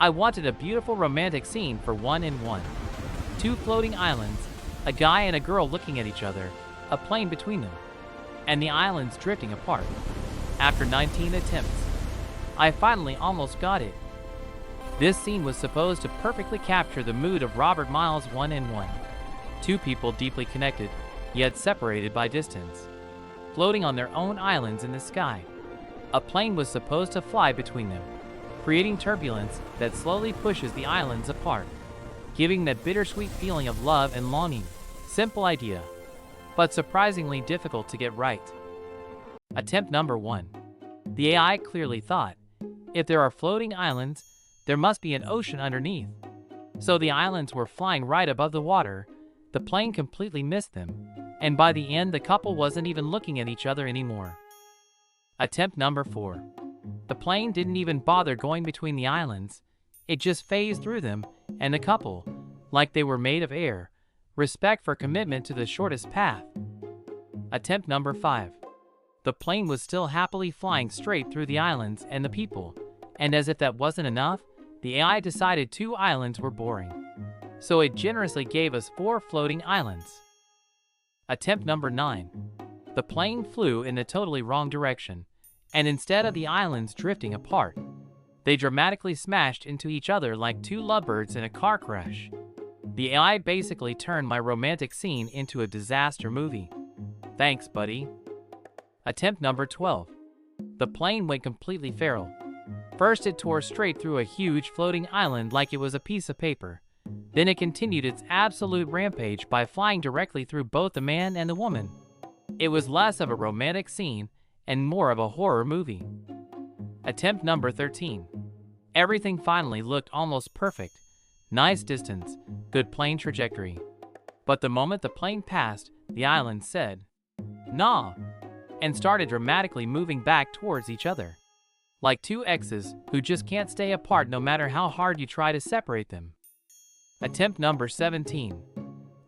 I wanted a beautiful romantic scene for 1-in-1. Two floating islands, a guy and a girl looking at each other, a plane between them, and the islands drifting apart. After 19 attempts, I finally almost got it. This scene was supposed to perfectly capture the mood of Robert Miles' 1-in-1. Two people deeply connected, yet separated by distance, floating on their own islands in the sky. A plane was supposed to fly between them, creating turbulence that slowly pushes the islands apart, giving that bittersweet feeling of love and longing. Simple idea, but surprisingly difficult to get right. Attempt number 1. The AI clearly thought, if there are floating islands, there must be an ocean underneath. So the islands were flying right above the water. The plane completely missed them, and by the end the couple wasn't even looking at each other anymore. Attempt number 4. The plane didn't even bother going between the islands. It just phased through them, and the couple, like they were made of air, respect for commitment to the shortest path. Attempt number 5. The plane was still happily flying straight through the islands and the people, and as if that wasn't enough, the AI decided 2 islands were boring. So it generously gave us 4 floating islands. Attempt number 9. The plane flew in the totally wrong direction, and instead of the islands drifting apart, they dramatically smashed into each other like 2 lovebirds in a car crash. The AI basically turned my romantic scene into a disaster movie. Thanks, buddy. Attempt number 12. The plane went completely feral. First it tore straight through a huge floating island like it was a piece of paper. Then it continued its absolute rampage by flying directly through both the man and the woman. It was less of a romantic scene and more of a horror movie. Attempt number 13. Everything finally looked almost perfect. Nice distance, good plane trajectory. But the moment the plane passed, the island said, "Nah," and started dramatically moving back towards each other. Like 2 exes who just can't stay apart no matter how hard you try to separate them. Attempt number 17.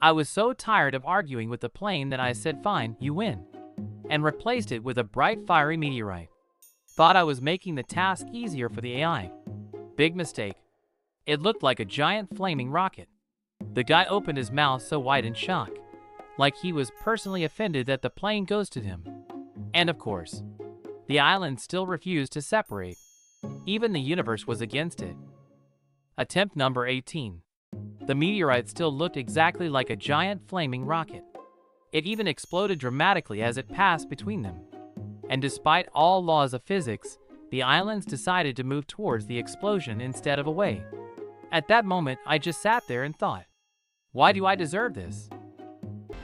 I was so tired of arguing with the plane that I said, "Fine, you win," and replaced it with a bright fiery meteorite. Thought I was making the task easier for the AI. Big mistake. It looked like a giant flaming rocket. The guy opened his mouth so wide in shock, like he was personally offended that the plane ghosted him. And of course, the island still refused to separate. Even the universe was against it. Attempt number 18. The meteorite still looked exactly like a giant flaming rocket. It even exploded dramatically as it passed between them. And despite all laws of physics, the islands decided to move towards the explosion instead of away. At that moment, I just sat there and thought, why do I deserve this?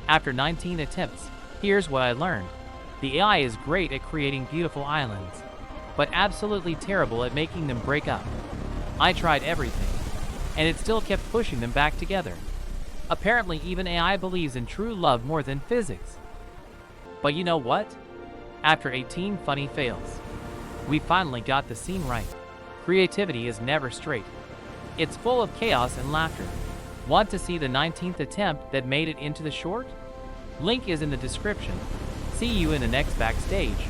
After 19 attempts, here's what I learned. The AI is great at creating beautiful islands, but absolutely terrible at making them break up. I tried everything, and it still kept pushing them back together. Apparently, even AI believes in true love more than physics. But you know what? After 18 funny fails, we finally got the scene right. Creativity is never straight. It's full of chaos and laughter. Want to see the 19th attempt that made it into the short? Link is in the description. See you in the next backstage.